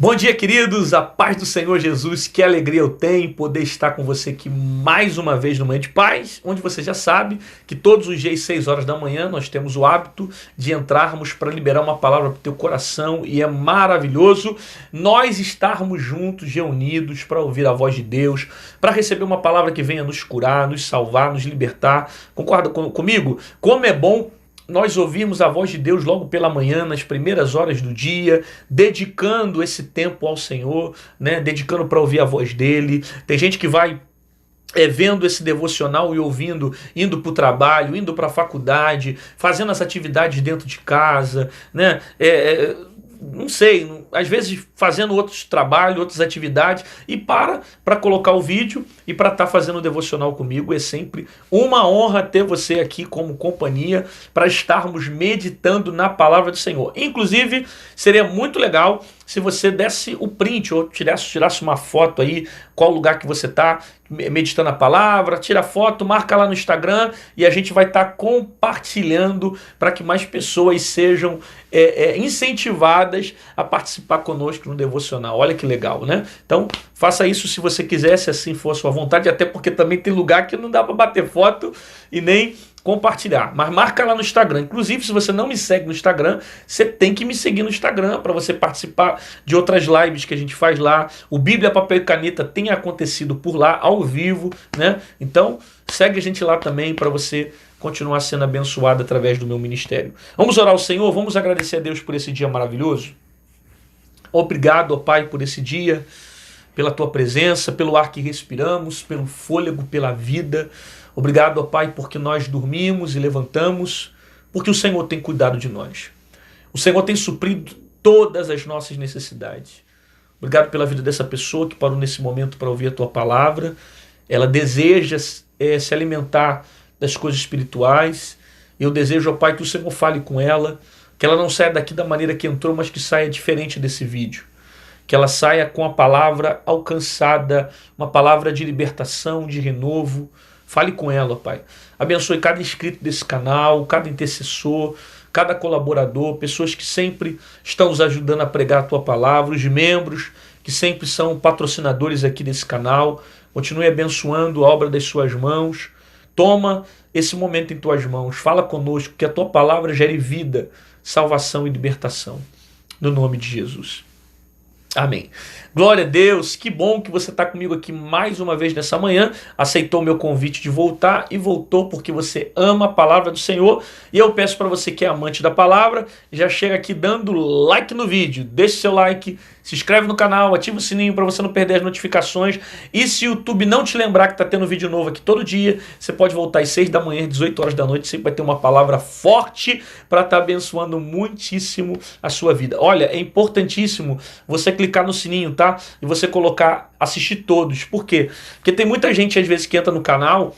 Bom dia, queridos, a paz do Senhor Jesus, que alegria eu tenho em poder estar com você aqui mais uma vez no Manhã de Paz, onde você já sabe que todos os dias, 6 horas da manhã, nós temos o hábito de entrarmos para liberar uma palavra para o teu coração, e é maravilhoso nós estarmos juntos, reunidos, para ouvir a voz de Deus, para receber uma palavra que venha nos curar, nos salvar, nos libertar. Concorda comigo? Como é bom nós ouvimos a voz de Deus logo pela manhã, nas primeiras horas do dia, dedicando esse tempo ao Senhor, né? Dedicando para ouvir a voz dele. Tem gente que vai vendo esse devocional e ouvindo, indo para o trabalho, indo para a faculdade, fazendo as atividades dentro de casa, né? Não sei, às vezes fazendo outros trabalhos, outras atividades, e para colocar o vídeo e para estar fazendo o devocional comigo. É sempre uma honra ter você aqui como companhia para estarmos meditando na palavra do Senhor. Inclusive, seria muito legal se você desse o print ou tirasse uma foto aí, qual lugar que você está meditando a palavra, tira a foto, marca lá no Instagram e a gente vai estar compartilhando para que mais pessoas sejam incentivadas a participar conosco no devocional. Olha que legal, né? Então, faça isso se você quiser, se assim for a sua vontade, até porque também tem lugar que não dá para bater foto e nem compartilhar, mas marca lá no Instagram. Inclusive, se você não me segue no Instagram, você tem que me seguir no Instagram para você participar de outras lives que a gente faz lá. O Bíblia, Papel e Caneta tem acontecido por lá, ao vivo, né? Então, segue a gente lá também para você continuar sendo abençoado através do meu ministério. Vamos orar ao Senhor, vamos agradecer a Deus por esse dia maravilhoso. Obrigado, ó Pai, por esse dia, pela Tua presença, pelo ar que respiramos, pelo fôlego, pela vida. Obrigado, ó Pai, porque nós dormimos e levantamos, porque o Senhor tem cuidado de nós. O Senhor tem suprido todas as nossas necessidades. Obrigado pela vida dessa pessoa que parou nesse momento para ouvir a Tua palavra. Ela deseja se alimentar das coisas espirituais. Eu desejo, ó Pai, que o Senhor fale com ela, que ela não saia daqui da maneira que entrou, mas que saia diferente desse vídeo. Que ela saia com a palavra alcançada, uma palavra de libertação, de renovo. Fale com ela, Pai. Abençoe cada inscrito desse canal, cada intercessor, cada colaborador, pessoas que sempre estão nos ajudando a pregar a Tua palavra, os membros que sempre são patrocinadores aqui desse canal. Continue abençoando a obra das Suas mãos. Toma esse momento em Tuas mãos. Fala conosco, que a Tua palavra gere vida, salvação e libertação. No nome de Jesus. Amém. Glória a Deus, que bom que você está comigo aqui mais uma vez nessa manhã, aceitou o meu convite de voltar e voltou porque você ama a palavra do Senhor. E eu peço para você que é amante da palavra, já chega aqui dando like no vídeo, deixe seu like, se inscreve no canal, ativa o sininho para você não perder as notificações. E se o YouTube não te lembrar que está tendo vídeo novo aqui todo dia, você pode voltar às 6 da manhã, às 18 horas da noite, sempre vai ter uma palavra forte para estar abençoando muitíssimo a sua vida. Olha, é importantíssimo você clicar no sininho, tá? E você colocar assistir todos. Por quê? Porque tem muita gente às vezes que entra no canal,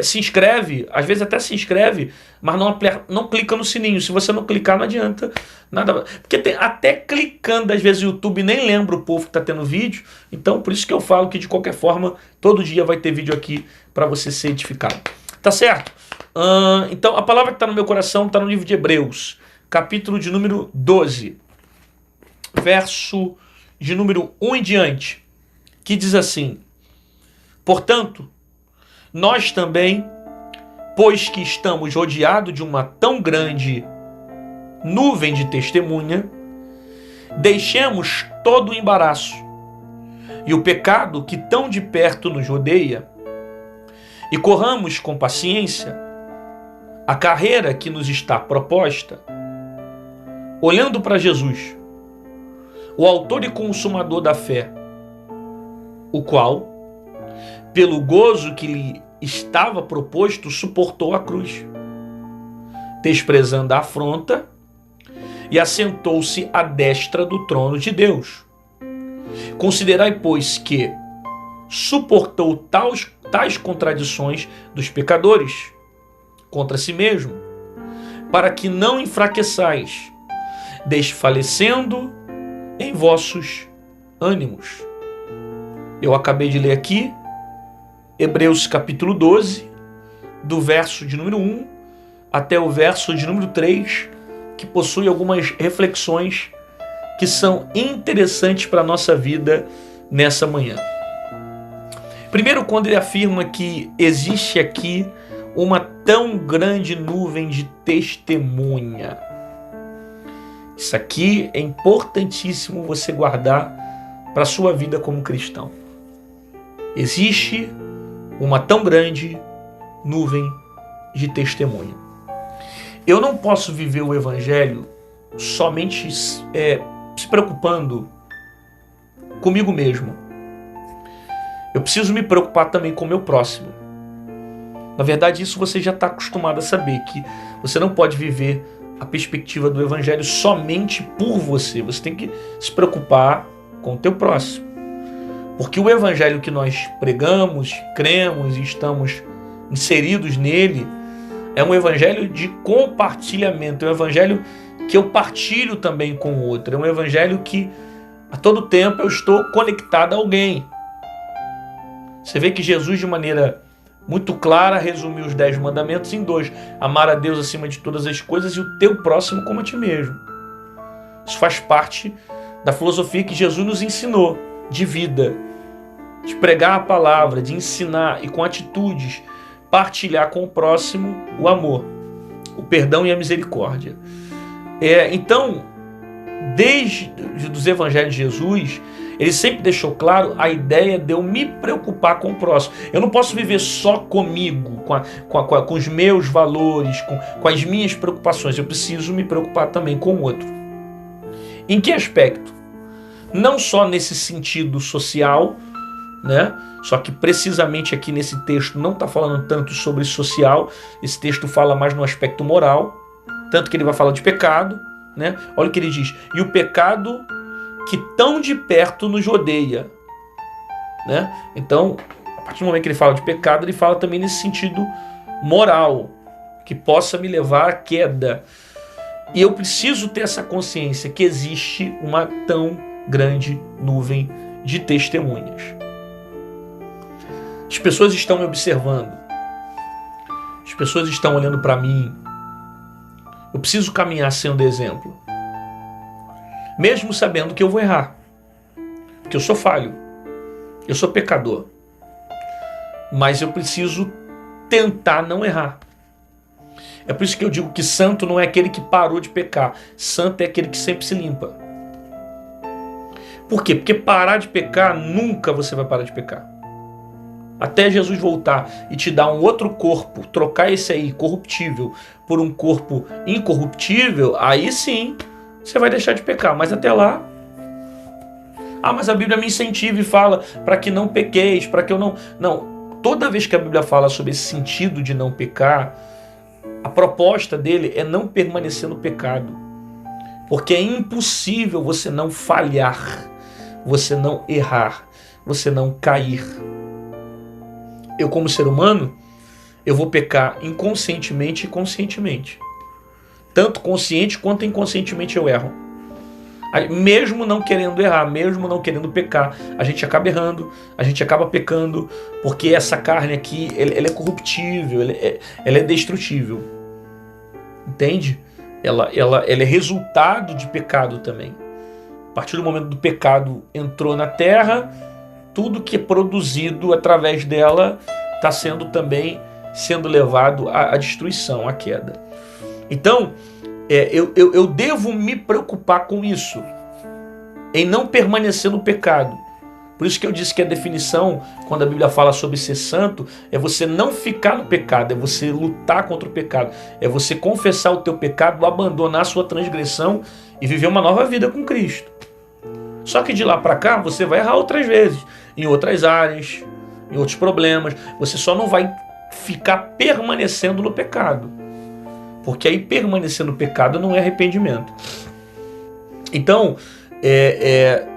se inscreve, às vezes até se inscreve, mas não clica no sininho. Se você não clicar, não adianta nada. Porque até clicando, às vezes o YouTube nem lembra o povo que está tendo vídeo. Então, por isso que eu falo que de qualquer forma, todo dia vai ter vídeo aqui para você ser edificado. Tá certo? Então, a palavra que está no meu coração está no livro de Hebreus, capítulo de número 12, verso de número 1 em diante, que diz assim: portanto, nós também, pois que estamos rodeados de uma tão grande nuvem de testemunha, deixemos todo o embaraço e o pecado que tão de perto nos rodeia e corramos com paciência a carreira que nos está proposta, olhando para Jesus, o autor e consumador da fé, o qual, pelo gozo que lhe estava proposto, suportou a cruz, desprezando a afronta, e assentou-se à destra do trono de Deus. Considerai, pois, que suportou tais contradições dos pecadores contra si mesmo, para que não enfraqueçais, desfalecendo em vossos ânimos. Eu acabei de ler aqui Hebreus capítulo 12, do verso de número 1 até o verso de número 3, que possui algumas reflexões que são interessantes para a nossa vida nessa manhã. Primeiro, quando ele afirma que existe aqui uma tão grande nuvem de testemunha. Isso aqui é importantíssimo você guardar para a sua vida como cristão. Existe uma tão grande nuvem de testemunha. Eu não posso viver o evangelho somente se preocupando comigo mesmo. Eu preciso me preocupar também com o meu próximo. Na verdade, isso você já está acostumado a saber, que você não pode viver a perspectiva do evangelho somente por você. Você tem que se preocupar com o teu próximo. Porque o evangelho que nós pregamos, cremos e estamos inseridos nele, é um evangelho de compartilhamento, é um evangelho que eu partilho também com o outro, é um evangelho que a todo tempo eu estou conectado a alguém. Você vê que Jesus, de maneira muito clara, resumiu os 10 mandamentos em 2. Amar a Deus acima de todas as coisas e o teu próximo como a ti mesmo. Isso faz parte da filosofia que Jesus nos ensinou, de vida, de pregar a palavra, de ensinar e com atitudes partilhar com o próximo o amor, o perdão e a misericórdia. Então, desde os evangelhos de Jesus, ele sempre deixou claro a ideia de eu me preocupar com o próximo. Eu não posso viver só comigo, com os meus valores, com as minhas preocupações. Eu preciso me preocupar também com o outro. Em que aspecto? Não só nesse sentido social, né? Só que precisamente aqui nesse texto não está falando tanto sobre social. Esse texto fala mais no aspecto moral, tanto que ele vai falar de pecado, né? Olha o que ele diz: e o pecado que tão de perto nos odeia, né? Então, a partir do momento que ele fala de pecado, ele fala também nesse sentido moral, que possa me levar à queda. E eu preciso ter essa consciência que existe uma tão grande nuvem de testemunhas. As pessoas estão me observando, as pessoas estão olhando para mim. Eu preciso caminhar sendo exemplo, mesmo sabendo que eu vou errar, que eu sou falho, eu sou pecador, mas eu preciso tentar não errar. É por isso que eu digo que santo não é aquele que parou de pecar, santo é aquele que sempre se limpa. Por quê? Porque parar de pecar, nunca você vai parar de pecar. Até Jesus voltar e te dar um outro corpo, trocar esse aí, corruptível, por um corpo incorruptível, aí sim você vai deixar de pecar. Mas até lá... mas a Bíblia me incentiva e fala para que não pequeis, para que eu não... Não, toda vez que a Bíblia fala sobre esse sentido de não pecar, a proposta dele é não permanecer no pecado. Porque é impossível você não falhar, você não errar, você não cair. Eu, como ser humano, eu vou pecar inconscientemente e conscientemente. Tanto consciente quanto inconscientemente eu erro. Mesmo não querendo errar, mesmo não querendo pecar, a gente acaba errando, a gente acaba pecando, porque essa carne aqui, ela é corruptível, ela é destrutível. Entende? Ela é resultado de pecado também. A partir do momento do pecado entrou na terra, tudo que é produzido através dela está sendo levado à destruição, à queda. Então, eu devo me preocupar com isso, em não permanecer no pecado. Por isso que eu disse que a definição, quando a Bíblia fala sobre ser santo, é você não ficar no pecado, é você lutar contra o pecado, é você confessar o teu pecado, abandonar a sua transgressão e viver uma nova vida com Cristo. Só que de lá para cá você vai errar outras vezes, em outras áreas, em outros problemas. Você só não vai ficar permanecendo no pecado, porque aí permanecer no pecado não é arrependimento. Então,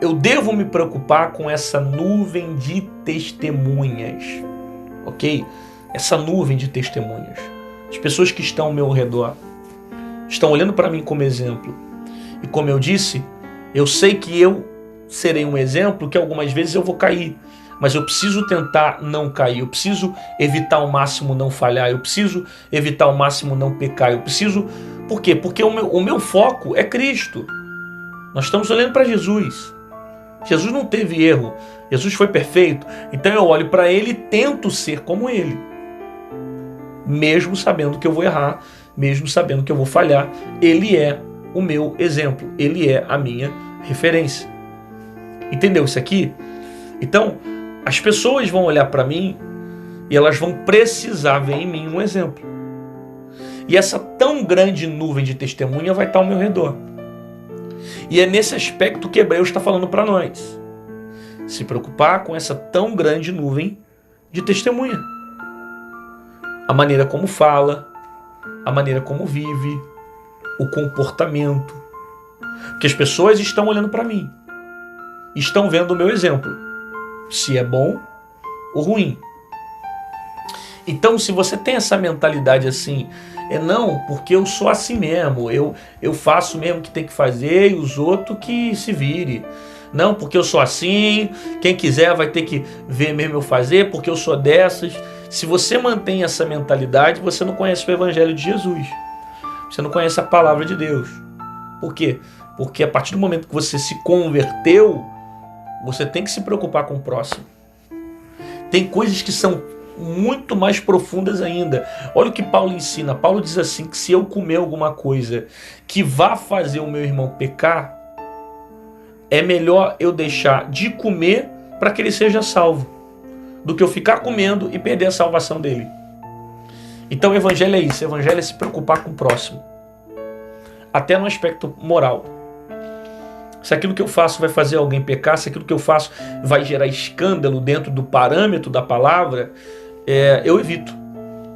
eu devo me preocupar com essa nuvem de testemunhas, ok? Essa nuvem de testemunhas. As pessoas que estão ao meu redor estão olhando para mim como exemplo. E como eu disse, eu sei que eu serei um exemplo, que algumas vezes eu vou cair, mas eu preciso tentar não cair, eu preciso evitar ao máximo não falhar, eu preciso evitar ao máximo não pecar, eu preciso... Por quê? Porque o meu foco é Cristo. Nós estamos olhando para Jesus. Jesus não teve erro. Jesus foi perfeito. Então eu olho para ele e tento ser como ele. Mesmo sabendo que eu vou errar, mesmo sabendo que eu vou falhar, ele é o meu exemplo. Ele é a minha referência. Entendeu isso aqui? Então, as pessoas vão olhar para mim e elas vão precisar ver em mim um exemplo. E essa tão grande nuvem de testemunha vai estar ao meu redor. E é nesse aspecto que Hebreus está falando para nós. Se preocupar com essa tão grande nuvem de testemunha. A maneira como fala, a maneira como vive, o comportamento. Porque as pessoas estão olhando para mim. Estão vendo o meu exemplo. Se é bom ou ruim. Então, se você tem essa mentalidade assim, não, porque eu sou assim mesmo, eu faço mesmo o que tem que fazer e os outros que se vire. Não, porque eu sou assim, quem quiser vai ter que ver mesmo eu fazer, porque eu sou dessas. Se você mantém essa mentalidade, você não conhece o Evangelho de Jesus. Você não conhece a palavra de Deus. Por quê? Porque a partir do momento que você se converteu, você tem que se preocupar com o próximo. Tem coisas que são muito mais profundas ainda. Olha o que Paulo ensina. Paulo diz assim, que se eu comer alguma coisa que vá fazer o meu irmão pecar, é melhor eu deixar de comer para que ele seja salvo, do que eu ficar comendo e perder a salvação dele. Então o evangelho é isso. O evangelho é se preocupar com o próximo. Até no aspecto moral. Se aquilo que eu faço vai fazer alguém pecar, se aquilo que eu faço vai gerar escândalo dentro do parâmetro da palavra, eu evito.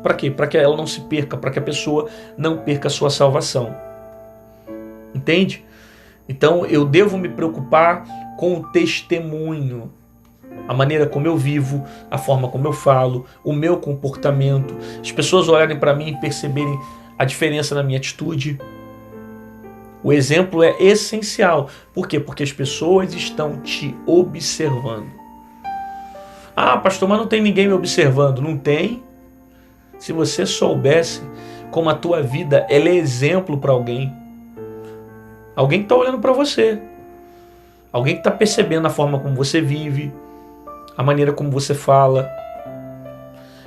Para quê? Para que ela não se perca, para que a pessoa não perca a sua salvação. Entende? Então eu devo me preocupar com o testemunho. A maneira como eu vivo, a forma como eu falo, o meu comportamento. As pessoas olharem para mim e perceberem a diferença na minha atitude. O exemplo é essencial. Por quê? Porque as pessoas estão te observando. Ah, pastor, mas não tem ninguém me observando. Não tem. Se você soubesse como a tua vida ela é exemplo para alguém. Alguém que está olhando para você. Alguém que está percebendo a forma como você vive. A maneira como você fala.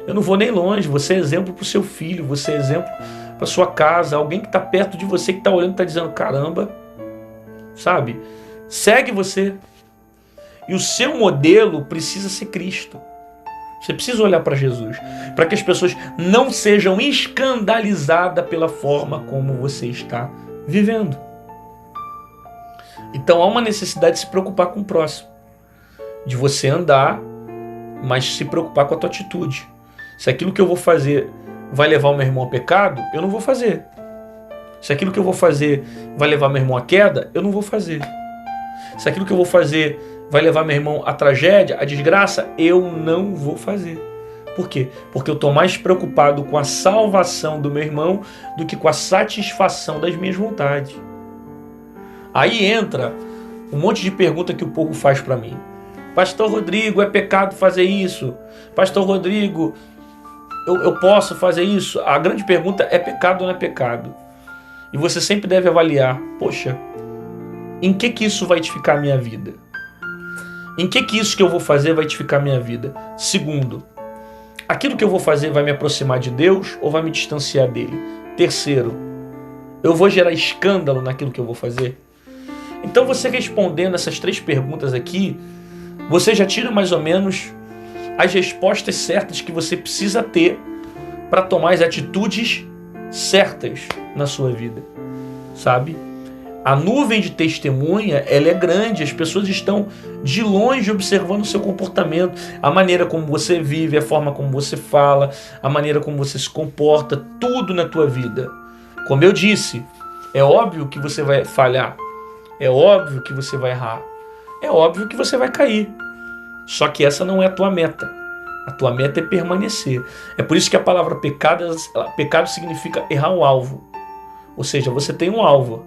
Eu não vou nem longe. Você é exemplo para o seu filho. Você é exemplo para sua casa, alguém que está perto de você, que está olhando, está dizendo, caramba, sabe? Segue você. E o seu modelo precisa ser Cristo. Você precisa olhar para Jesus, para que as pessoas não sejam escandalizadas pela forma como você está vivendo. Então há uma necessidade de se preocupar com o próximo, de você andar, mas se preocupar com a tua atitude. Se aquilo que eu vou fazer vai levar o meu irmão a pecado, eu não vou fazer. Se aquilo que eu vou fazer vai levar meu irmão à queda, eu não vou fazer. Se aquilo que eu vou fazer vai levar meu irmão à tragédia, à desgraça, eu não vou fazer. Por quê? Porque eu estou mais preocupado com a salvação do meu irmão do que com a satisfação das minhas vontades. Aí entra um monte de pergunta que o povo faz para mim. Pastor Rodrigo, é pecado fazer isso? Pastor Rodrigo, eu posso fazer isso? A grande pergunta é pecado ou não é pecado? E você sempre deve avaliar, poxa, em que isso vai edificar a minha vida? Em que isso que eu vou fazer vai edificar a minha vida? Segundo, aquilo que eu vou fazer vai me aproximar de Deus ou vai me distanciar dele? Terceiro, eu vou gerar escândalo naquilo que eu vou fazer? Então você respondendo essas 3 perguntas aqui, você já tira mais ou menos as respostas certas que você precisa ter para tomar as atitudes certas na sua vida, sabe? A nuvem de testemunha, ela é grande, as pessoas estão de longe observando o seu comportamento, a maneira como você vive, a forma como você fala, a maneira como você se comporta, tudo na tua vida. Como eu disse, é óbvio que você vai falhar, é óbvio que você vai errar, é óbvio que você vai cair. Só que essa não é a tua meta. A tua meta é permanecer. É por isso que a palavra pecado significa errar o alvo. Ou seja, você tem um alvo.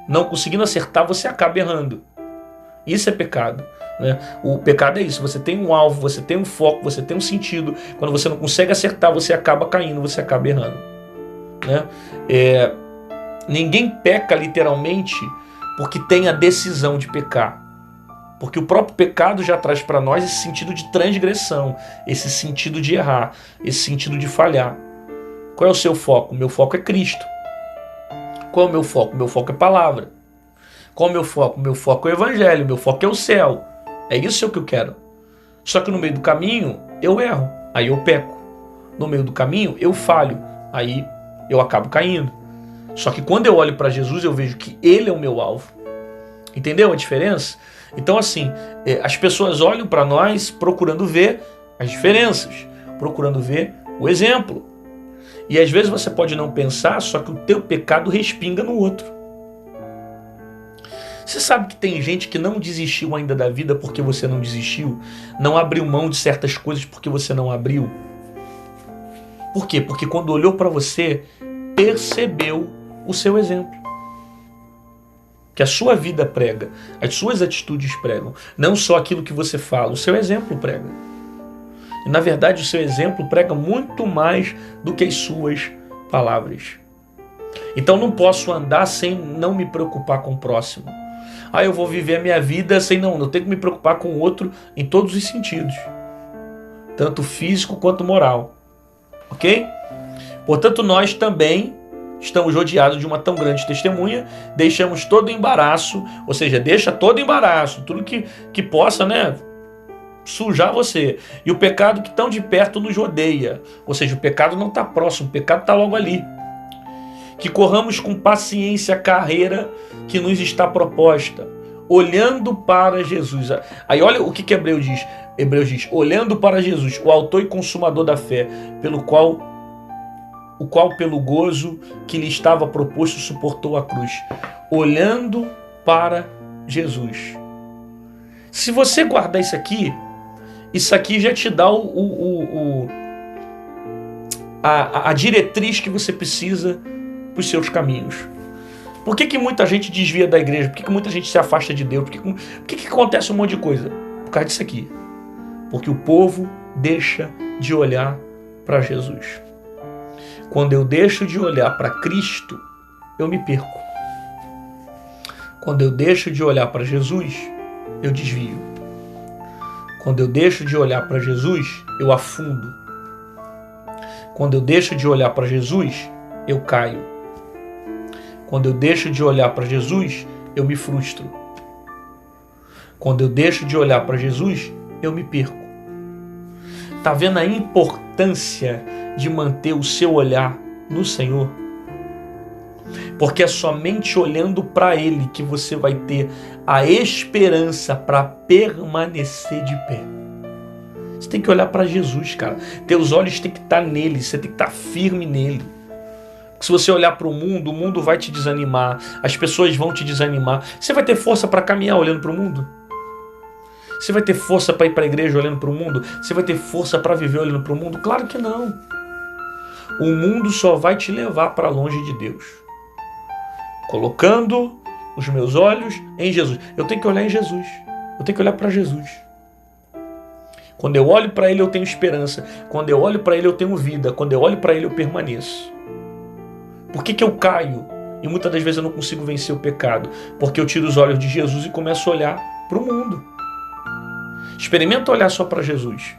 Não conseguindo acertar, você acaba errando. Isso é pecado, né? O pecado é isso. Você tem um alvo, você tem um foco, você tem um sentido. Quando você não consegue acertar, você acaba caindo, você acaba errando, né? Ninguém peca literalmente porque tem a decisão de pecar. Porque o próprio pecado já traz para nós esse sentido de transgressão, esse sentido de errar, esse sentido de falhar. Qual é o seu foco? O meu foco é Cristo. Qual é o meu foco? O meu foco é palavra. Qual é o meu foco? O meu foco é o evangelho, o meu foco é o céu. É isso que eu quero. Só que no meio do caminho eu erro, aí eu peco. No meio do caminho eu falho, aí eu acabo caindo. Só que quando eu olho para Jesus eu vejo que Ele é o meu alvo. Entendeu a diferença? Então assim, as pessoas olham para nós procurando ver as diferenças, procurando ver o exemplo. E às vezes você pode não pensar, só que o teu pecado respinga no outro. Você sabe que tem gente que não desistiu ainda da vida porque você não desistiu? Não abriu mão de certas coisas porque você não abriu? Por quê? Porque quando olhou para você, percebeu o seu exemplo. Que a sua vida prega, as suas atitudes pregam. Não só aquilo que você fala, o seu exemplo prega. E na verdade o seu exemplo prega muito mais do que as suas palavras. Então não posso andar sem não me preocupar com o próximo. Eu vou viver a minha vida sem não. Eu tenho que me preocupar com o outro em todos os sentidos. Tanto físico quanto moral. Ok? Portanto, nós também estamos rodeados de uma tão grande testemunha, deixamos todo o embaraço, ou seja, deixa todo o embaraço, tudo que possa, sujar você. E o pecado que tão de perto nos rodeia. Ou seja, o pecado não está próximo, o pecado está logo ali. Que corramos com paciência a carreira que nos está proposta, olhando para Jesus. Aí olha o que Hebreus diz. Hebreus diz, olhando para Jesus, o autor e consumador da fé, o qual pelo gozo que lhe estava proposto suportou a cruz. Olhando para Jesus. Se você guardar isso aqui já te dá a diretriz que você precisa para os seus caminhos. Por que muita gente desvia da igreja? Por que muita gente se afasta de Deus? Por que acontece um monte de coisa? Por causa disso aqui. Porque o povo deixa de olhar para Jesus. Quando eu deixo de olhar para Cristo, eu me perco. Quando eu deixo de olhar para Jesus, eu desvio. Quando eu deixo de olhar para Jesus, eu afundo. Quando eu deixo de olhar para Jesus, eu caio. Quando eu deixo de olhar para Jesus, eu me frustro. Quando eu deixo de olhar para Jesus, eu me perco. Está vendo a importância de manter o seu olhar no Senhor? Porque é somente olhando para Ele que você vai ter a esperança para permanecer de pé. Você tem que olhar para Jesus, cara. Teus olhos têm que estar nele, você tem que estar firme nele. Se você olhar para o mundo vai te desanimar, as pessoas vão te desanimar. Você vai ter força para caminhar olhando para o mundo? Você vai ter força para ir para a igreja olhando para o mundo? Você vai ter força para viver olhando para o mundo? Claro que não. O mundo só vai te levar para longe de Deus. Colocando os meus olhos em Jesus. Eu tenho que olhar em Jesus. Eu tenho que olhar para Jesus. Quando eu olho para Ele eu tenho esperança. Quando eu olho para Ele eu tenho vida. Quando eu olho para Ele eu permaneço. Por que eu caio? E muitas das vezes eu não consigo vencer o pecado. Porque eu tiro os olhos de Jesus e começo a olhar para o mundo. Experimenta olhar só para Jesus.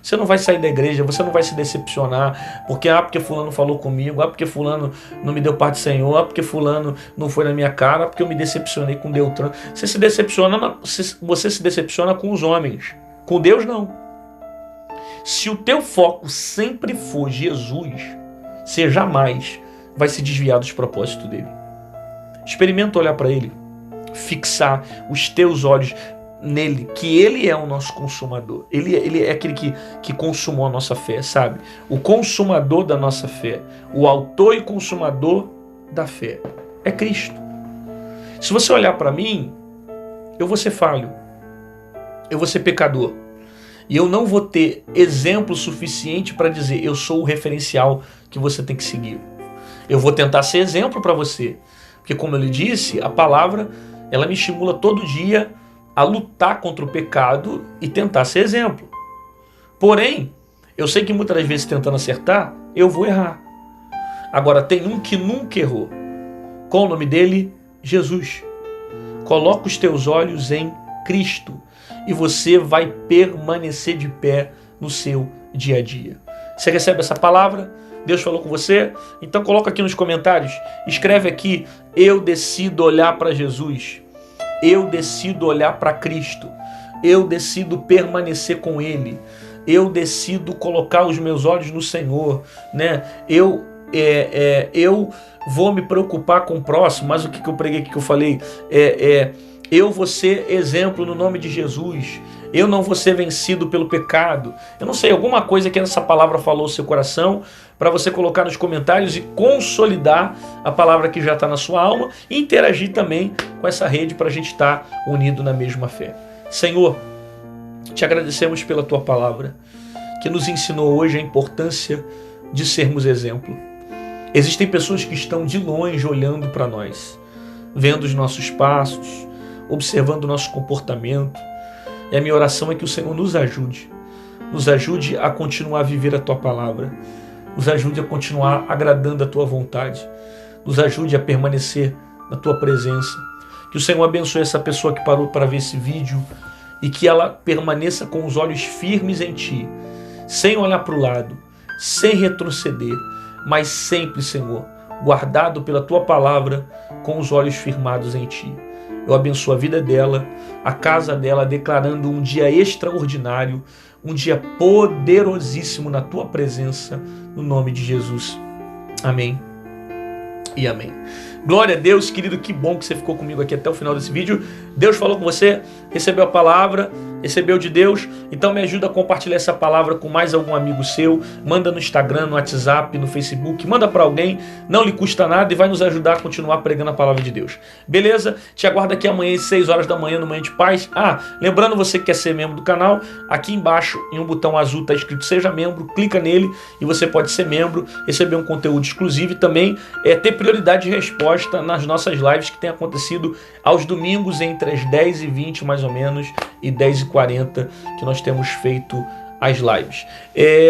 Você não vai sair da igreja, você não vai se decepcionar. Porque fulano falou comigo, porque fulano não me deu parte do Senhor, porque fulano não foi na minha cara, porque eu me decepcionei com Deltran. Você se decepciona com os homens. Com Deus não. Se o teu foco sempre for Jesus, você jamais vai se desviar dos propósitos dele. Experimenta olhar para ele, fixar os teus olhos nele, que ele é o nosso consumador. Ele é aquele que consumou a nossa fé, sabe? O consumador da nossa fé, o autor e consumador da fé é Cristo. Se você olhar para mim, eu vou ser falho, eu vou ser pecador, e eu não vou ter exemplo suficiente para dizer eu sou o referencial que você tem que seguir. Eu vou tentar ser exemplo para você, porque como eu lhe disse, a palavra ela me estimula todo dia a lutar contra o pecado e tentar ser exemplo. Porém, eu sei que muitas das vezes tentando acertar, eu vou errar. Agora tem um que nunca errou. Qual o nome dele? Jesus. coloca os teus olhos em Cristo e você vai permanecer de pé no seu dia a dia. Você recebe essa palavra? Deus falou com você? Então coloca aqui nos comentários, escreve aqui: eu decido olhar para Jesus, eu decido olhar para Cristo, eu decido permanecer com Ele, eu decido colocar os meus olhos no Senhor, né? Eu vou me preocupar com o próximo. Mas o que eu preguei aqui, que eu falei? Eu vou ser exemplo no nome de Jesus. Eu não vou ser vencido pelo pecado. Eu não sei, alguma coisa que essa palavra falou no seu coração, para você colocar nos comentários e consolidar a palavra que já está na sua alma e interagir também com essa rede para a gente estar unido na mesma fé. Senhor, te agradecemos pela tua palavra, que nos ensinou hoje a importância de sermos exemplo. Existem pessoas que estão de longe olhando para nós, vendo os nossos passos, observando o nosso comportamento. E a minha oração é que o Senhor nos ajude a continuar a viver a tua palavra, nos ajude a continuar agradando a tua vontade, nos ajude a permanecer na tua presença. Que o Senhor abençoe essa pessoa que parou para ver esse vídeo e que ela permaneça com os olhos firmes em ti, sem olhar para o lado, sem retroceder, mas sempre, Senhor, guardado pela tua palavra, com os olhos firmados em ti. Eu abençoo a vida dela, a casa dela, declarando um dia extraordinário, um dia poderosíssimo na tua presença, no nome de Jesus. Amém e amém. Glória a Deus, querido, que bom que você ficou comigo aqui até o final desse vídeo. Deus falou com você, recebeu a palavra, recebeu de Deus, então me ajuda a compartilhar essa palavra com mais algum amigo seu, manda no Instagram, no WhatsApp, no Facebook, manda para alguém, não lhe custa nada e vai nos ajudar a continuar pregando a palavra de Deus. Beleza? Te aguardo aqui amanhã às 6 horas da manhã no Manhã de Paz. Lembrando, você que quer ser membro do canal, aqui embaixo em um botão azul está escrito Seja Membro, clica nele e você pode ser membro, receber um conteúdo exclusivo e também ter prioridade de resposta nas nossas lives que tem acontecido aos domingos entre as 10h20 mais ou menos e 10h40 que nós temos feito as lives.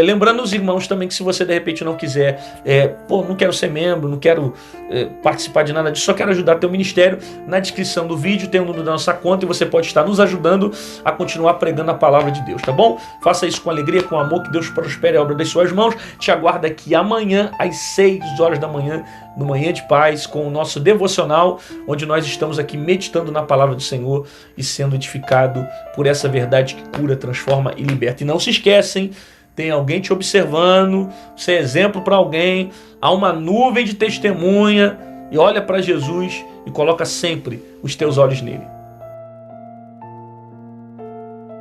Lembrando os irmãos também que se você de repente não quiser, não quero ser membro, não quero participar de nada disso, só quero ajudar teu ministério, na descrição do vídeo tem o número da nossa conta e você pode estar nos ajudando a continuar pregando a palavra de Deus, tá bom? Faça isso com alegria, com amor, que Deus prospere a obra das suas mãos. Te aguardo aqui amanhã às 6 horas da manhã no Manhã de Paz, com o nosso devocional, onde nós estamos aqui meditando na palavra do Senhor e sendo edificado por essa verdade que cura, transforma e liberta. E não se esquecem, tem alguém te observando, você é exemplo para alguém, há uma nuvem de testemunha, e olha para Jesus e coloca sempre os teus olhos nele.